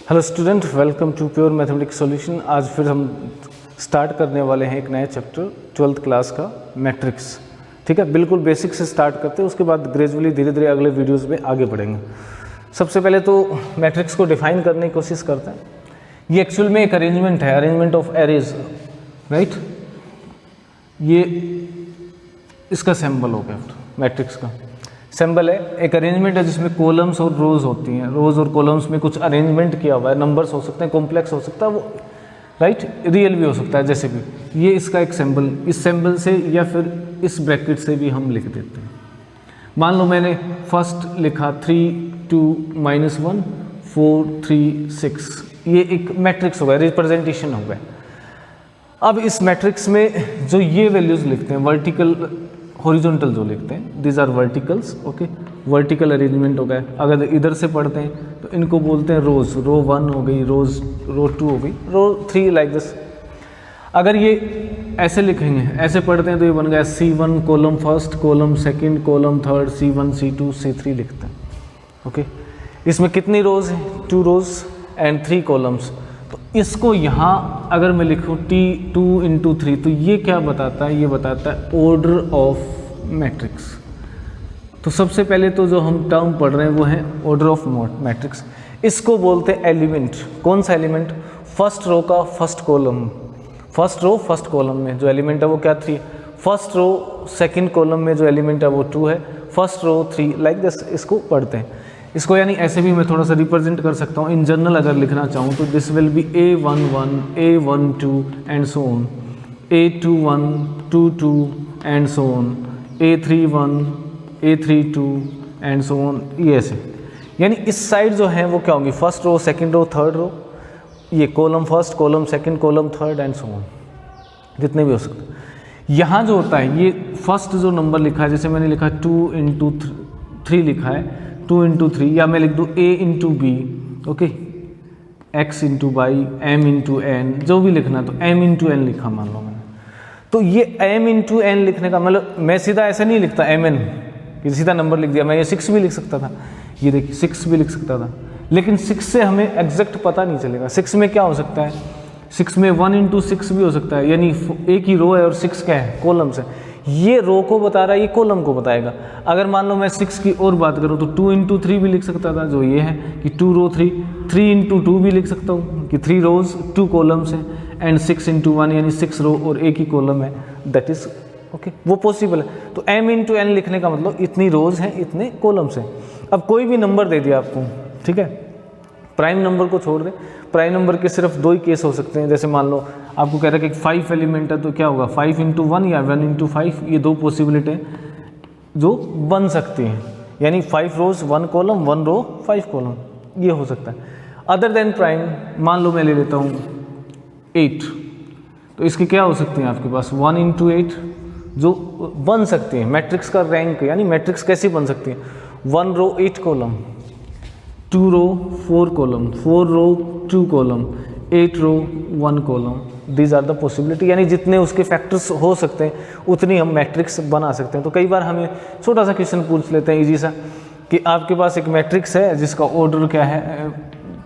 Hello student, welcome to pure mathematics solution. आज फिर हम स्टार्ट करने वाले हैं एक नया चैप्टर 12th क्लास का मैट्रिक्स। ठीक है, बिल्कुल बेसिक से स्टार्ट करते हैं, उसके बाद ग्रेजुअली धीरे धीरे अगले वीडियोस में आगे बढ़ेंगे। सबसे पहले तो मैट्रिक्स को डिफाइन करने की कोशिश करते हैं। ये एक्चुअल में एक अरेंजमेंट है, अरेंजमेंट ऑफ एरेज, राइट। ये इसका सिंबल हो गया, मैट्रिक्स का सिंबल है। एक अरेंजमेंट है जिसमें कॉलम्स और रोज होती हैं। रोज और कॉलम्स में कुछ अरेंजमेंट किया हुआ है, नंबर्स हो सकते हैं, कॉम्प्लेक्स हो सकता है वो, राइट, रियल भी हो सकता है, जैसे भी। ये इसका एक सिंबल, इस सिंबल से या फिर इस ब्रैकेट से भी हम लिख देते हैं। मान लो मैंने फर्स्ट लिखा 3 2 -1 4 3 6, ये एक मैट्रिक्स हो गया, रिप्रेजेंटेशन हो गया। अब इस मैट्रिक्स में जो ये वैल्यूज लिखते हैं, वर्टिकल हॉरिजॉन्टल जो लिखते हैं, these are verticals, okay. Vertical arrangement हो गया। अगर इधर से पढ़ते हैं तो इनको बोलते हैं रोज। रो 1 हो गई, रो 2 हो गई, रो 3, लाइक दिस। अगर ये ऐसे लिखेंगे, ऐसे पढ़ते हैं तो ये बन गया C1 column first, column second, column third, C1 C2 C3 लिखते हैं, ओके। इसमें कितनी रोज हैं? 2 रोज एंड 3 कॉलम्स। तो इसको यहाँ अगर मैं लिखूँ T2 × 3, तो ये क्या बताता है? ये बताता है ऑर्डर ऑफ मैट्रिक्स। तो सबसे पहले तो जो हम टर्म पढ़ रहे हैं वो है ऑर्डर ऑफ मैट्रिक्स। इसको बोलते हैं एलिमेंट। कौन सा एलिमेंट? फर्स्ट रो का first column. First row first column में जो एलिमेंट है वो क्या? 3। फर्स्ट रो सेकंड कॉलम में जो एलिमेंट है वो 2 है। First row 3, like this. इसको पढ़ते हैं। इसको यानी ऐसे भी मैं थोड़ा सा रिप्रेजेंट कर सकता हूँ। इन जनरल अगर लिखना चाहूँ तो this will B A11 A12 and so on, A21 22 and so on, A31 A32 and so on. ये ऐसे, यानी इस साइड जो है वो क्या होंगी? First row, second row, third row, ये column first, column second, column third and so on, जितने भी हो सकते हैं। यहाँ जो होता है, ये फर्स्ट जो नंबर लिखा है, जैसे मैंने लिखा 2 × 3 लिखा है, 2 × 3, या मैं लिख दूँ A × B, okay, X × Y, M × N, जो भी लिखना है। तो M × N लिखा मान लो मैंने। तो ये M × N लिखने का मतलब मैं सीधा ऐसे नहीं लिखता MN कि सीधा नंबर लिख दिया। मैं ये 6 भी लिख सकता था, ये देखिए 6 भी लिख सकता था, लेकिन 6 से हमें एग्जैक्ट पता नहीं चलेगा। 6 में क्या हो सकता है? 6 में 1 × 6 भी हो सकता है, यानी एक ही रो है और 6 क्या है? कॉलम्स है। ये रो को बता रहा है, ये कॉलम को बताएगा। अगर मान लो मैं 6 की और बात करूँ तो 2 × 3 भी लिख सकता था, जो ये है कि 2 रो 3, 3 × 2 भी लिख सकता हूँ कि 3 रोज 2 कॉलम्स हैं, एंड 6 × 1 यानी 6 रो और एक ही कॉलम है, दैट इज ओके, वो पॉसिबल है। तो M × N लिखने का मतलब इतनी रोज हैं, इतने कॉलम्स हैं। अब कोई भी नंबर दे दिया आपको, ठीक है, प्राइम नंबर को छोड़ दे। प्राइम नंबर के सिर्फ 2 ही केस हो सकते हैं। जैसे मान लो आपको कह रहा है कि 5 एलिमेंट है, तो क्या होगा? 5 × 1 या 1 × 5, ये 2 पॉसिबिलिटी हैं जो बन सकती हैं। यानी 5 रोज 1 कॉलम, 1 रो 5 कॉलम, ये हो सकता है। अदर देन प्राइम, मान लो मैं ले लेता हूँ 8, तो इसकी क्या हो सकती हैं आपके पास? 1 × 8 जो बन सकती है। मैट्रिक्स का रैंक, यानी मैट्रिक्स कैसी बन सकती है? 1 row 8 column, 2 row 4 column, 4 row 2 column, 8 row 1 column. These are the possibility, यानी जितने उसके फैक्टर्स हो सकते हैं उतनी हम मैट्रिक्स बना सकते हैं। तो कई बार हमें छोटा सा क्वेश्चन पूछ लेते हैं इजी सा, कि आपके पास एक मैट्रिक्स है जिसका ऑर्डर क्या है?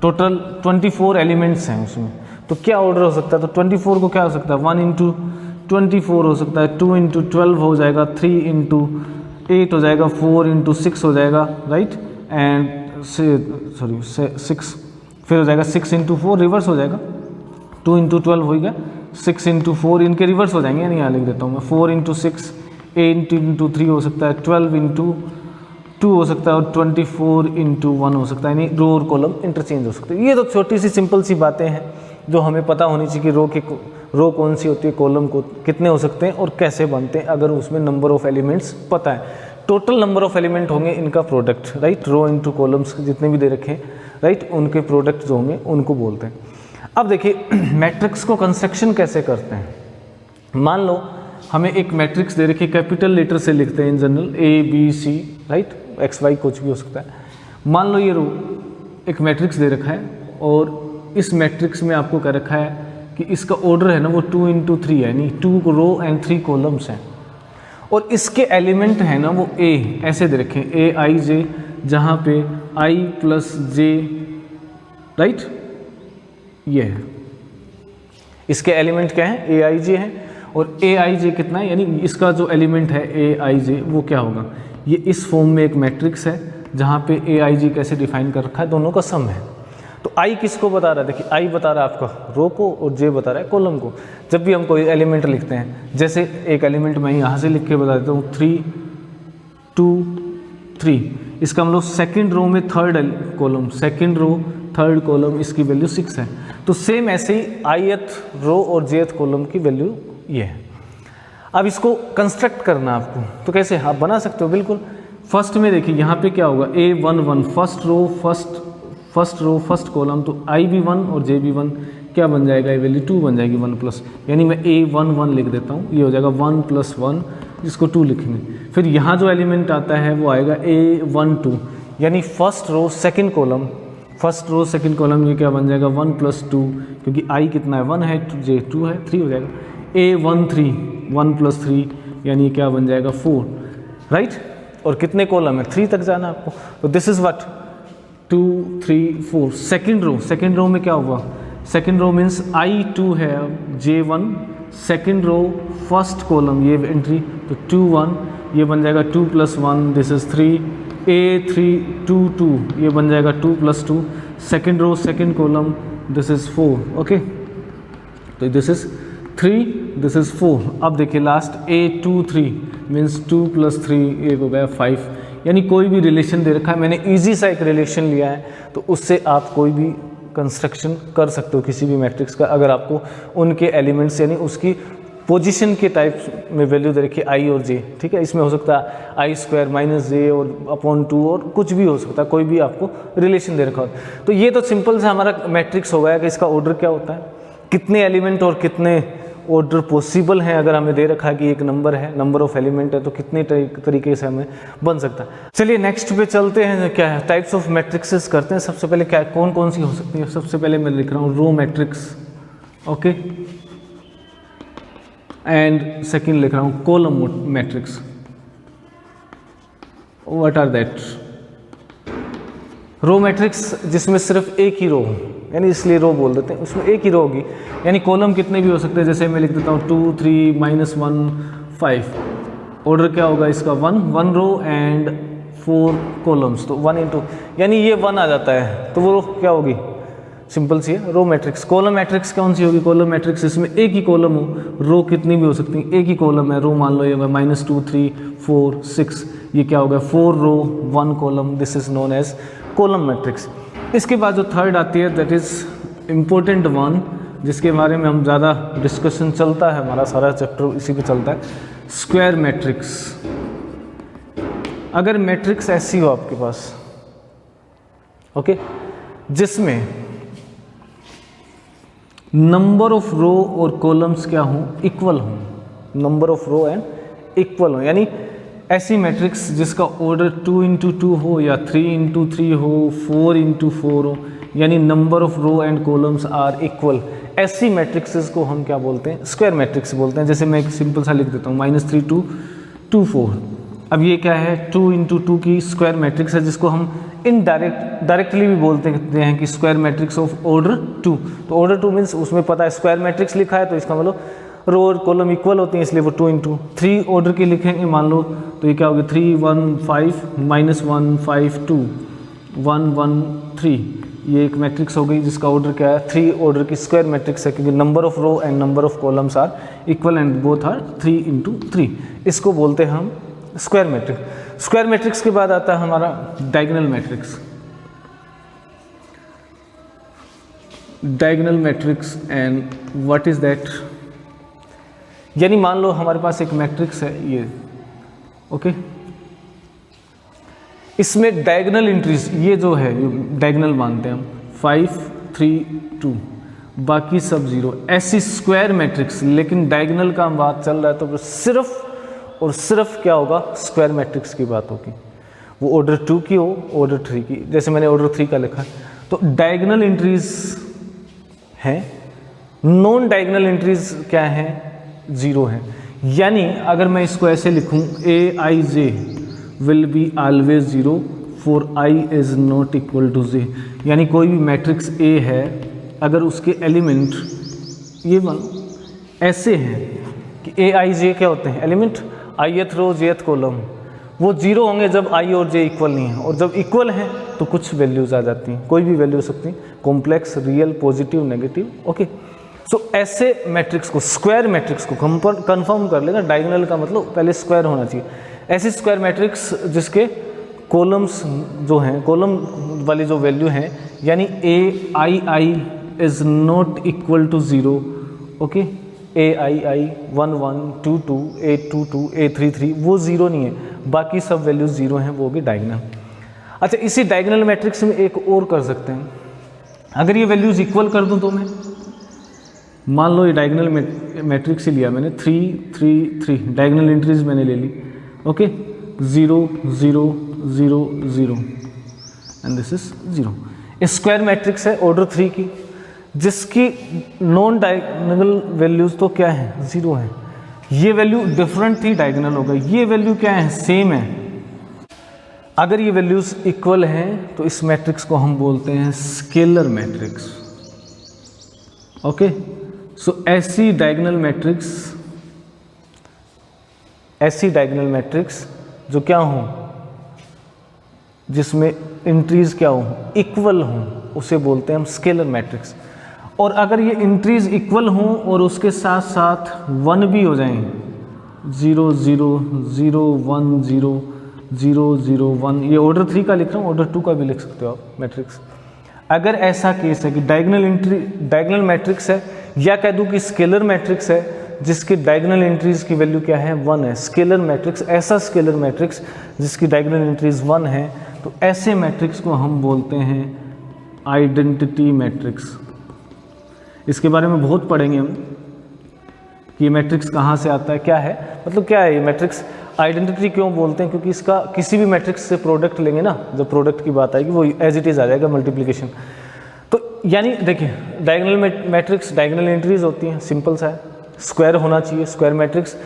टोटल 24 एलिमेंट्स हैं उसमें, तो क्या ऑर्डर हो सकता है? तो 24 को क्या हो सकता है? 1 × 24 हो सकता है, 2 × 12 हो जाएगा, 3 × 8 हो जाएगा, 4 × 6 हो जाएगा, राइट, एंड 6 फिर हो जाएगा 6 × 4 रिवर्स हो जाएगा, 2 × 12 हो गया, 6 × 4 इनके रिवर्स हो जाएंगे, यानी यहाँ लिख देता हूँ मैं 4 × 6, 8 × 3 हो सकता है, 12 × 2 हो सकता है, और 24 × 1 हो सकता है, यानी रो और कॉलम इंटरचेंज हो सकते हैं। ये तो छोटी सी सिंपल सी बातें हैं जो हमें पता होनी चाहिए कि रो कौन सी होती है, कॉलम को कितने हो सकते हैं और कैसे बनते हैं, अगर उसमें नंबर ऑफ एलिमेंट्स पता है। टोटल नंबर ऑफ एलिमेंट होंगे इनका प्रोडक्ट, राइट, रो × कॉलम्स जितने भी दे रखे हैं, राइट, उनके प्रोडक्ट जो होंगे उनको बोलते हैं। अब देखिए मैट्रिक्स को कंस्ट्रक्शन कैसे करते हैं। मान लो हमें एक मैट्रिक्स दे रखी है, कैपिटल लेटर से लिखते हैं in general, ABC, right, XY कुछ भी हो सकता है। मान लो ये रो एक मैट्रिक्स दे रखा है, और इस मैट्रिक्स में आपको कह रखा है कि इसका ऑर्डर है ना वो 2 × 3 है, यानी 2 रो एंड 3 कॉलम्स हैं, और इसके एलिमेंट है ना वो A, ऐसे दे रखे हैं AIJ, जहाँ पे I + J, राइट, ये है, इसके एलिमेंट क्या है, ए आई जे है, और ए आई जे कितना है, यानी इसका जो एलिमेंट है ए आई जे वो क्या होगा, ये इस फॉर्म में एक मैट्रिक्स है जहाँ पे ए आई जे कैसे डिफाइन कर रखा है, दोनों का सम है। तो आई किसको बता रहा है, देखिए आई बता रहा है आपका रो को और जे बता रहा है कॉलम को। जब भी हम कोई एलिमेंट लिखते हैं, जैसे एक एलिमेंट मैं यहाँ से लिख के बता देता हूँ 3 2 3, इसका मतलब सेकंड रो में third column, second row third column, इसकी वैल्यू 6 है। तो सेम ऐसे ही ith रो और jth कॉलम की वैल्यू ये है। अब इसको कंस्ट्रक्ट करना आपको, तो कैसे आप बना सकते हो, बिल्कुल फर्स्ट में देखिए यहाँ पे क्या होगा, A11 first row first column, तो IB1 और JB1 क्या बन जाएगा, ये वैल्यू 2 बन जाएगी 1 प्लस, यानी मैं A11 लिख देता हूँ, ये हो जाएगा 1 + 1, जिसको 2 लिखेंगे। फिर यहाँ जो एलिमेंट आता है वो आएगा A12, यानी फर्स्ट रो सेकंड कॉलम, ये क्या बन जाएगा 1 + 2, क्योंकि I कितना है 1 है, J 2 है, 3 हो जाएगा। A13 1 + 3, यानी क्या बन जाएगा 4, राइट। और कितने कॉलम है, 3 तक जाना आपको, तो this is what 2 3 4 second row में क्या हुआ, सेकंड रो मीन्स I2 है, J1 second row first column, ये एंट्री, तो 2 1, ये बन जाएगा 2 + 1, दिस इज 3, A3 2 2, ये बन जाएगा 2 + 2, second row second column, this is 4, okay, तो दिस इज 3, दिस इज 4। अब देखिए लास्ट A23 मीन्स 2 + 3, ये हो गया 5, यानी कोई भी रिलेशन दे रखा है, मैंने इजी सा एक रिलेशन लिया है, तो उससे आप कोई भी कंस्ट्रक्शन कर सकते हो किसी भी मैट्रिक्स का, अगर आपको उनके एलिमेंट्स यानी उसकी पोजीशन के टाइप में वैल्यू दे रखी है I और J, ठीक है। इसमें हो सकता है I² - J और /2 और कुछ भी हो सकता है, कोई भी आपको रिलेशन दे रखा हो। तो ये तो सिंपल सा हमारा मैट्रिक्स हो गया कि इसका ऑर्डर क्या होता है, कितने एलिमेंट और कितने ऑर्डर पॉसिबल हैं। अगर हमें दे रखा है कि एक नंबर है, नंबर ऑफ एलिमेंट है, तो कितने तरीके से हमें बन सकता है। चलिए नेक्स्ट पे चलते हैं, क्या है टाइप्स ऑफ मैट्रिक्सेस करते हैं। सबसे पहले क्या कौन कौन सी हो सकती है, सबसे पहले मैं लिख रहा हूँ row matrix, okay, and second लिख रहा हूँ column matrix. What are that, row matrix जिसमें सिर्फ एक ही रो हो, यानी इसलिए रो बोल देते हैं, उसमें एक ही रो होगी, यानी कॉलम कितने भी हो सकते हैं। जैसे मैं लिख देता हूँ 2 3 -1 5, ऑर्डर क्या होगा इसका 1 रो एंड 4 कॉलम्स, तो 1 × यानी ये 1 आ जाता है, तो वो क्या होगी, सिंपल सी है रो मैट्रिक्स। कॉलम मैट्रिक्स कौन सी होगी, कॉलम मैट्रिक्स इसमें एक ही कॉलम हो, रो कितनी भी हो सकती है, एक ही कॉलम है, रो मान लो ये होगा -2 3 4 6, ये क्या होगा 4 row 1 column, this is known as column matrix. इसके बाद जो थर्ड आती है दैट इज इम्पोर्टेंट वन, जिसके बारे में हम ज़्यादा डिस्कशन चलता है, हमारा सारा चैप्टर इसी पे चलता है, स्क्वायर मैट्रिक्स। अगर मैट्रिक्स ऐसी हो आपके पास, ओके, जिसमें नंबर ऑफ रो और कॉलम्स क्या हो, इक्वल हो, number of row and equal हो, यानी ऐसी मैट्रिक्स जिसका ऑर्डर 2 × 2 हो या 3 × 3 हो, 4 × 4 हो, यानी number of row and columns are equal, ऐसी मैट्रिक्सेस को हम क्या बोलते हैं, स्क्वायर मैट्रिक्स बोलते हैं। जैसे मैं एक सिंपल सा लिख देता हूँ -3 2 2 4। अब ये क्या है, 2 × 2 की स्क्वायर मैट्रिक्स है, जिसको हम डायरेक्टली भी बोलते हैं कि स्क्वायर मैट्रिक्स ऑफ ऑर्डर 2। तो ऑर्डर 2 मीन्स उसमें पता है स्क्वायर मैट्रिक्स लिखा है, तो इसका मतलब रो और कॉलम इक्वल होती हैं, इसलिए वो 2 × 3 ऑर्डर की लिखेंगे मान लो, तो ये क्या होगी 3 1 5 -1 5 2 1 1 3, ये एक मैट्रिक्स हो गई जिसका ऑर्डर क्या है 3 ऑर्डर की स्क्वायर मैट्रिक्स है, क्योंकि number of row and number of columns are equal and both are 3 × 3, इसको बोलते हैं हम स्क्वायर मैट्रिक्स। स्क्वायर मैट्रिक्स के बाद आता है हमारा diagonal matrix. Diagonal matrix and what is that, यानी मान लो हमारे पास एक मैट्रिक्स है ये, ओके, इसमें डायगोनल एंट्रीज ये जो है डायगोनल मानते हैं हम 5 3 2, बाकी सब 0, ऐसी स्क्वायर मैट्रिक्स, लेकिन डायगोनल का बात चल रहा है तो सिर्फ और सिर्फ क्या होगा, स्क्वायर मैट्रिक्स की बात होगी, वो ऑर्डर 2 की हो, ऑर्डर 3 की, जैसे मैंने ऑर्डर 3 का लिखा है, तो डायगोनल एंट्रीज हैं, नॉन डायगोनल एंट्रीज क्या है, 0 है। यानी अगर मैं इसको ऐसे लिखूं Aij will be always 0 for I is not equal to J, यानी कोई भी मैट्रिक्स A है अगर उसके एलिमेंट ये वन ऐसे हैं कि ए आई जे क्या होते हैं एलिमेंट, ith रो jth कॉलम, वो जीरो होंगे जब i और j इक्वल नहीं है, और जब इक्वल हैं तो कुछ वैल्यूज़ आ जाती हैं, कोई भी वैल्यू हो सकती है, complex, real, positive, negative. Okay, so ऐसे मैट्रिक्स को, स्क्वायर मैट्रिक्स को कंफर्म कर लेना। डायगोनल का मतलब पहले स्क्वायर होना चाहिए। ऐसी स्क्वायर मैट्रिक्स जिसके कॉलम्स जो हैं, कॉलम वाली जो वैल्यू हैं, यानी a i i is not equal to zero. Okay, a i i 1 1 2 2 a 2 2 a 3 3 वो ज़ीरो नहीं है, बाकी सब वैल्यूज ज़ीरो हैं, वो होगी डायगोनल। अच्छा, इसी डायगोनल मैट्रिक्स में एक और कर सकते हैं। अगर ये वैल्यूज इक्वल कर दूं तो मैं मान लो ये डायगोनल मैट्रिक्स ही लिया मैंने, 3 3 3 डायगोनल एंट्रीज मैंने ले ली। Okay, 0 0 0 0 and this is 0। Square matrix है ऑर्डर 3 की, जिसकी नॉन डायगोनल वैल्यूज तो क्या है, 0 है। ये वैल्यू डिफरेंट थी, डायगोनल हो गई। ये वैल्यू क्या है, सेम है। अगर ये वैल्यूज इक्वल हैं तो इस मैट्रिक्स को हम बोलते हैं स्केलर मैट्रिक्स। ओके, सो ऐसी डायगोनल मैट्रिक्स जो क्या हो, जिसमें एंट्रीज क्या हो, इक्वल हों, उसे बोलते हैं हम स्केलर मैट्रिक्स। और अगर ये एंट्रीज इक्वल हों और उसके साथ साथ 1 भी हो जाएं, 0 0 0 1 0 0 0 1, ये ऑर्डर 3 का लिख रहा हूँ, ऑर्डर 2 का भी लिख सकते हो आप मैट्रिक्स। अगर ऐसा केस है कि डायगोनल मैट्रिक्स है, या कह दूँ कि स्केलर मैट्रिक्स है जिसकी डायगोनल एंट्रीज की वैल्यू क्या है, 1 है, स्केलर मैट्रिक्स, ऐसा स्केलर मैट्रिक्स जिसकी डायगोनल एंट्रीज 1 है, तो ऐसे मैट्रिक्स को हम बोलते हैं आइडेंटिटी मैट्रिक्स। इसके बारे में बहुत पढ़ेंगे हम कि ये मैट्रिक्स कहाँ से आता है, क्या है, मतलब क्या है ये मैट्रिक्स, आइडेंटिटी क्यों बोलते हैं, क्योंकि इसका किसी भी मैट्रिक्स से प्रोडक्ट लेंगे ना, जब प्रोडक्ट की बात आएगी वो एज इट इज़ आ जाएगा, मल्टीप्लिकेशन। तो यानी देखिए, डायगोनल मैट्रिक्स, डायगोनल एंट्रीज होती हैं, सिंपल सा है, स्क्वायर होना चाहिए square matrix,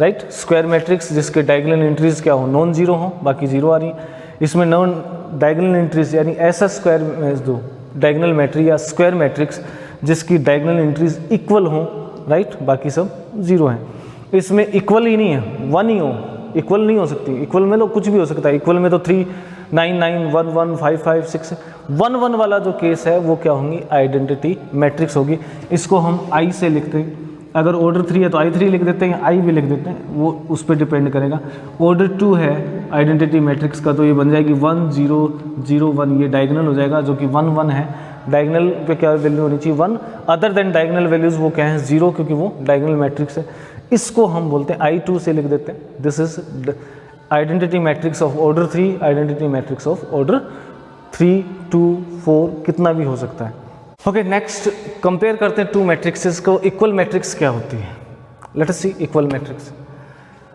right. Square matrix जिसके डायगोनल एंट्रीज क्या हो, नॉन जीरो हो, बाकी जीरो आ रही है। इसमें नॉन डायगोनल एंट्रीज यानी ऐसा स्क्वायर दो डायगोनल मैट्रिक्स या स्क्वायर मैट्रिक्स जिसकी डायगोनल एंट्रीज इक्वल हो, राइट, बाकी सब जीरो हैं। इसमें इक्वल ही नहीं है, 1 ही हो, इक्वल नहीं हो सकती। इक्वल में तो कुछ भी हो सकता है, इक्वल में तो 3 9 9 1 1 5 5 6 1 1 वाला जो केस है वो क्या होंगी, आइडेंटिटी मैट्रिक्स होगी। इसको हम आई से लिखते हैं, अगर ऑर्डर 3 है तो i3 लिख देते हैं, आई भी लिख देते हैं, वो उस पर डिपेंड करेगा। ऑर्डर 2 है आइडेंटिटी मैट्रिक्स का, तो ये बन जाएगी 1 0 0 1, ये डायगोनल हो जाएगा, जो कि 1 1 है। डायगोनल पे क्या वैल्यू होनी चाहिए, 1, अदर देन डायगोनल वैल्यूज वो क्या है, 0, क्योंकि वो डायगोनल मैट्रिक्स है। इसको हम बोलते हैं i2 से लिख देते हैं, this is identity matrix of order 3, identity matrix of order 3 2 4, कितना भी हो सकता है। ओके, नेक्स्ट कंपेयर करते हैं 2 मैट्रिक्सेस को। इक्वल मैट्रिक्स क्या होती है, लेट अस सी इक्वल मैट्रिक्स।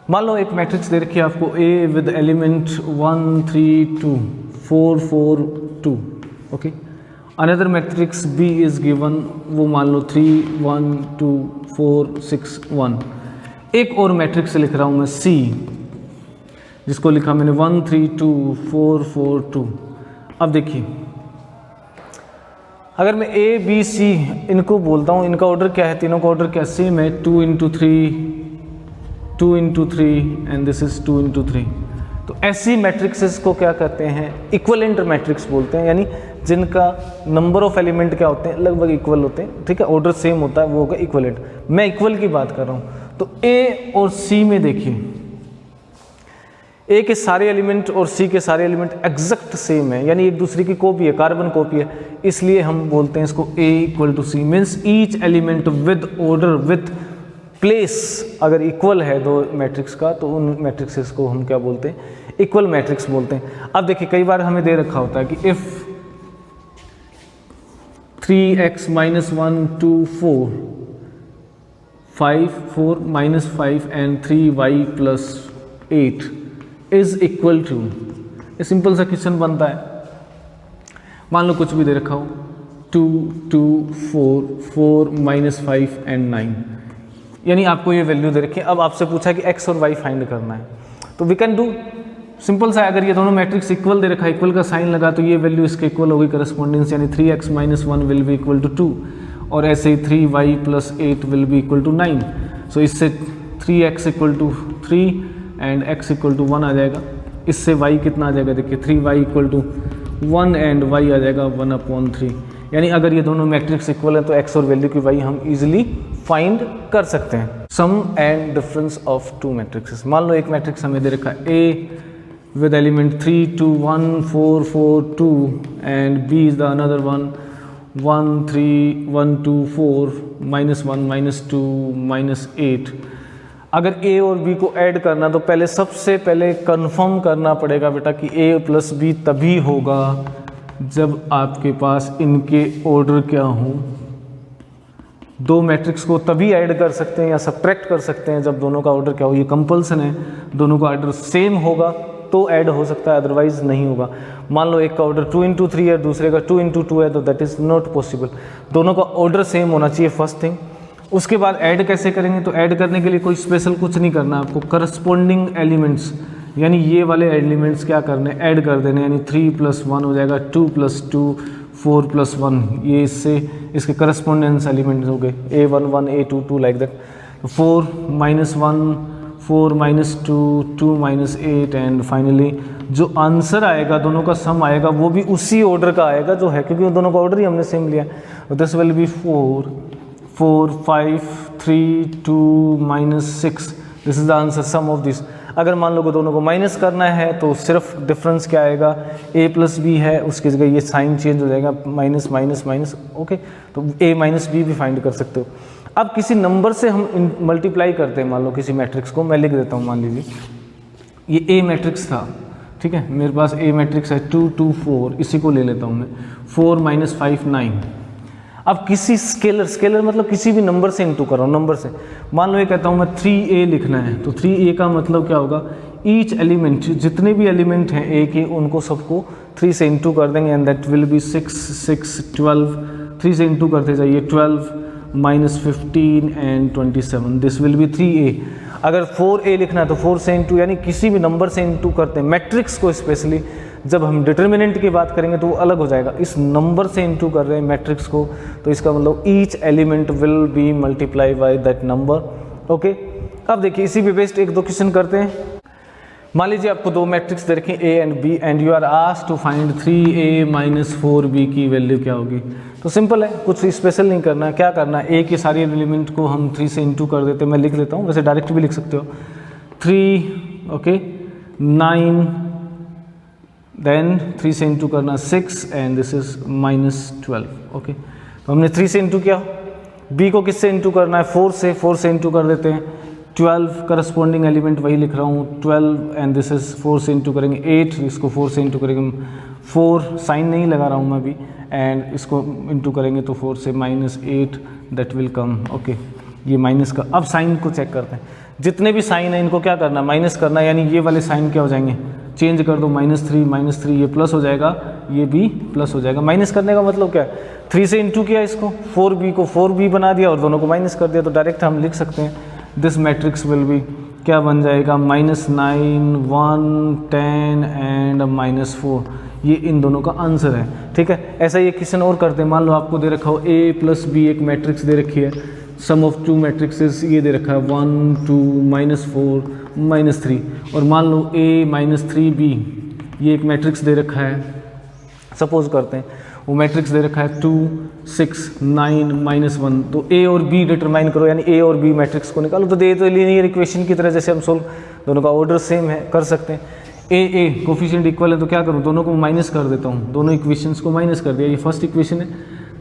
मान लो एक मैट्रिक्स दे रखी है आपको, A with element 1 3 2 4 4 2। Okay, another matrix B is given, वो मान लो 3 1 2 4 6 1। एक और मैट्रिक्स लिख रहा हूँ मैं C, जिसको लिखा मैंने 1 3 2 4 4 2। अब देखिए, अगर मैं A B C इनको बोलता हूँ, इनका ऑर्डर क्या है, तीनों का ऑर्डर क्या सेम है, 2 into 3 2 into 3 and this is 2 into 3। तो ऐसी मैट्रिक्सेस को क्या कहते हैं, इक्वलेंट मैट्रिक्स बोलते हैं, यानी जिनका नंबर ऑफ एलिमेंट क्या होते हैं, लगभग इक्वल होते हैं, ठीक है, ऑर्डर सेम होता है, वो होगा इक्वलेंट। मैं इक्वल की बात कर रहा हूँ। तो A और C में देखिए, A के सारे एलिमेंट और C के सारे एलिमेंट एग्जैक्ट सेम है, यानी एक दूसरे की कॉपी है, कार्बन कॉपी है, इसलिए हम बोलते हैं इसको A equal to C, means each element with order with place अगर इक्वल है दो मैट्रिक्स का, तो उन मैट्रिक्सेस को हम क्या बोलते हैं, इक्वल मैट्रिक्स बोलते हैं। अब देखिए, कई बार हमें दे रखा होता है कि if 3x - 1 2 4 5 4 -5 and 3y + 8 is equal to, ये सिंपल सा क्वेश्चन बनता है। मान लो कुछ भी दे रखा हो, 2 2 4 4 -5 एंड 9, यानी आपको ये वैल्यू दे रखी है। अब आपसे पूछा कि x और y फाइंड करना है, तो वी कैन डू सिंपल सा, अगर ये दोनों मैट्रिक्स इक्वल दे रखा है, इक्वल का साइन लगा तो ये वैल्यू इसके इक्वल होगी करस्पॉन्डेंस, यानी 3x - 1 will be equal to 2 और ऐसे ही 3y + 8 will be equal to 9। So इससे 3x = 3 एंड x = 1 आ जाएगा। इससे y कितना आ जाएगा, देखिए 3y = 1 एंड y आ जाएगा 1/3। यानी अगर ये दोनों मैट्रिक्स इक्वल है तो x और वैल्यू की y हम इजीली फाइंड कर सकते हैं। Sum and difference of two matrices. मान लो एक मैट्रिक्स हमें दे रखा है A with element 3 2 1 4 4 2 and B is the another one 1 3 1 2 4 -1 -2 -8। अगर A और B को ऐड करना तो पहले सबसे पहले कंफर्म करना पड़ेगा बेटा कि A + B तभी होगा जब आपके पास इनके ऑर्डर क्या हो। दो मैट्रिक्स को तभी ऐड कर सकते हैं या सब्ट्रैक्ट कर सकते हैं जब दोनों का ऑर्डर क्या हो, ये कंपल्सन है। दोनों का ऑर्डर सेम होगा तो ऐड हो सकता है, अदरवाइज नहीं होगा। मान लो एक का ऑर्डर 2 × 3 है, दूसरे का 2 × 2 है, तो दैट इज़ नॉट पॉसिबल। दोनों का ऑर्डर सेम होना चाहिए, फर्स्ट थिंग। उसके बाद ऐड कैसे करेंगे, तो ऐड करने के लिए कोई स्पेशल कुछ नहीं करना आपको। करस्पॉन्डिंग एलिमेंट्स यानी ये वाले एलिमेंट्स क्या करने, ऐड कर देने, यानी 3 + 1 हो जाएगा 2 + 2 4 + 1। ये इससे इसके करस्पॉन्डेंस एलिमेंट्स हो गए A1 1 A2 2 like that. 4 - 1 4 - 2 2 - 8 and finally जो आंसर आएगा, दोनों का सम आएगा, वो भी उसी ऑर्डर का आएगा जो है, क्योंकि दोनों का ऑर्डर ही हमने सेम लिया। This will be 4 4 5 3 2 - 6। This is the answer, sum of this. अगर मान लो कि दोनों को माइनस करना है तो सिर्फ डिफरेंस क्या आएगा, A + B है, उसकी जगह ये साइन चेंज हो जाएगा, माइनस माइनस माइनस। ओके, तो A - B भी फाइंड कर सकते हो। अब किसी नंबर से हम मल्टीप्लाई करते हैं, मान लो किसी मैट्रिक्स को, मैं लिख देता हूँ, मान लीजिए ये A मैट्रिक्स था, ठीक है, मेरे पास A मैट्रिक्स है 2 2 4, इसी को ले लेता हूँ मैं, 4 - 5 9। अब किसी स्केलर मतलब किसी भी नंबर से इंटू कर रहा हूँ, नंबर से। मान लो ये कहता हूँ मैं 3A लिखना है, तो 3A का मतलब क्या होगा, ईच एलिमेंट, जितने भी एलिमेंट हैं A के, उनको सबको 3 से इंटू कर देंगे एंड दैट विल बी 6 6 12। 3 से इंटू करते जाइए, 12 -15 and 27। This will B 3A। अगर 4A लिखना है तो 4 से इंटू, यानी किसी भी नंबर से इंटू करते हैं। मैट्रिक्स को स्पेशली जब हम डिटर्मिनेंट की बात करेंगे तो वो अलग हो जाएगा। इस नंबर से इंटू कर रहे हैं मैट्रिक्स को, तो इसका मतलब each element will be multiply by that number. Okay, अब देखिए इसी पे बेस्ड एक दो क्वेश्चन करते हैं। मान लीजिए आपको दो मैट्रिक्स दे रखे A and B and you are asked to find 3A - 4B की वैल्यू क्या होगी। तो सिंपल है, कुछ स्पेशल नहीं करना है। क्या करना है, A की सारी एलिमेंट को हम 3 से इंटू कर देते हैं। मैं लिख लेता हूँ, वैसे डायरेक्ट भी लिख सकते हो। 3 ओके 9, देन 3 से इंटू करना 6 एंड दिस इज -12। ओके, तो हमने 3 से इंटू किया। B को किससे इंटू करना है, 4 से इंटू कर देते हैं। 12 करस्पॉन्डिंग एलिमेंट वही लिख रहा हूँ 12 एंड दिस इज 4 से इंटू करेंगे 8, इसको 4 से इंटू करेंगे 4, साइन नहीं लगा रहा हूँ मैं अभी, एंड इसको इंटू करेंगे तो 4 से -8 दैट विल कम। ओके, ये माइनस का, अब साइन को चेक करते हैं। जितने भी साइन है इनको क्या करना, माइनस करना, यानी ये वाले साइन क्या हो जाएंगे, चेंज कर दो, -3 ये प्लस हो जाएगा, ये भी प्लस हो जाएगा। माइनस करने का मतलब क्या है, 3 से इंटू किया इसको, 4B को 4B बना दिया और दोनों को माइनस कर दिया, तो डायरेक्ट हम लिख सकते हैं दिस मैट्रिक्स विल बी क्या बन जाएगा, -9 1 10 एंड -4। ये इन दोनों का आंसर है। ठीक है, ऐसा ही एक क्वेश्चन और करते हैं। मान लो आपको दे रखा हो A + B एक मैट्रिक्स दे रखी है, सम ऑफ टू मैट्रिक्सेस ये दे रखा है 1 2 -4 -3, और मान लो A - 3B ये एक मैट्रिक्स दे रखा है। सपोज करते हैं वो मैट्रिक्स दे रखा है 2 6 9 -1। तो A और B डिटरमाइन करो, यानी A और B मैट्रिक्स को निकालो। तो दे तो लीनियर इक्वेशन की तरह जैसे हम सोल्व, दोनों का ऑर्डर सेम है, कर सकते हैं। A कोफिशिएंट इक्वल है तो क्या करूँ, दोनों को माइनस कर देता हूँ, दोनों इक्वेशंस को माइनस कर दिया। ये फर्स्ट इक्वेशन है,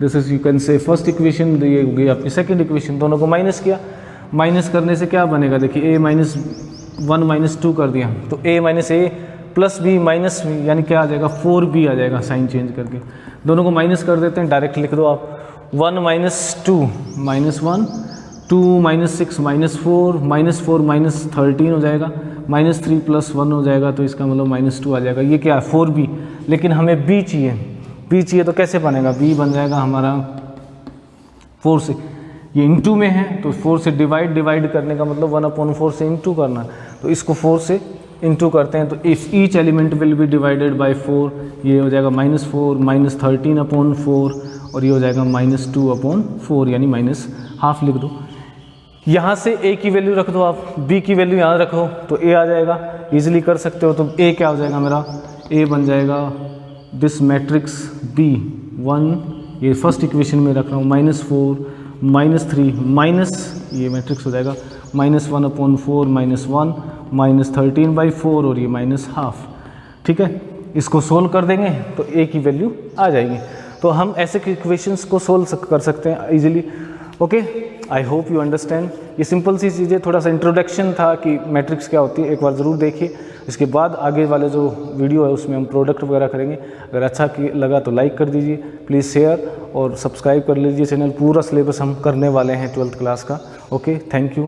this is you can say first equation, ये हो गई आपकी सेकंड इक्वेशन। दोनों को माइनस किया, माइनस करने से क्या बनेगा, देखिए A -1 -2 कर दिया, तो A - A + B - यानी क्या आ जाएगा 4B आ जाएगा, साइन चेंज करके। दोनों को माइनस कर देते हैं, डायरेक्ट लिख दो आप 1 - 2 -1 2 - 6 -4 -4 -13 हो जाएगा, -3 + 1 हो जाएगा, तो इसका मतलब -2 आ जाएगा। ये क्या है 4B, लेकिन हमें B चाहिए तो कैसे बनेगा, B बन जाएगा हमारा 4 से, ये इंटू में है तो 4 से डिवाइड करने का मतलब 1/4 से इंटू करना, तो इसको 4 से इनटू करते हैं तो if each element will be divided by 4, ये हो जाएगा -4 -13/4 और ये हो जाएगा -2/4 यानी -12 लिख दो। यहाँ से a की वैल्यू रख दो आप, b की वैल्यू यहाँ रखो तो a आ जाएगा, इजीली कर सकते हो। तो a क्या हो जाएगा मेरा, a बन जाएगा दिस मैट्रिक्स b 1, ये फर्स्ट इक्वेशन में रख रहा हूँ, -4 -3 माइनस ये मैट्रिक्स हो जाएगा -1/4 -1 -13/4 और ये -12। ठीक है, इसको सोल्व कर देंगे तो a की वैल्यू आ जाएगी। तो हम ऐसे इक्वेशंस को सोल्व कर सकते हैं easily. Okay, I hope you understand. ये सिंपल सी चीज़ें, थोड़ा सा इंट्रोडक्शन था कि मैट्रिक्स क्या होती है, एक बार ज़रूर देखिए। इसके बाद आगे वाले जो वीडियो है उसमें हम प्रोडक्ट वगैरह करेंगे। अगर अच्छा लगा तो लाइक कर दीजिए, प्लीज़ शेयर और सब्सक्राइब कर लीजिए चैनल। पूरा सिलेबस हम करने वाले हैं 12th क्लास का। Okay, thank you.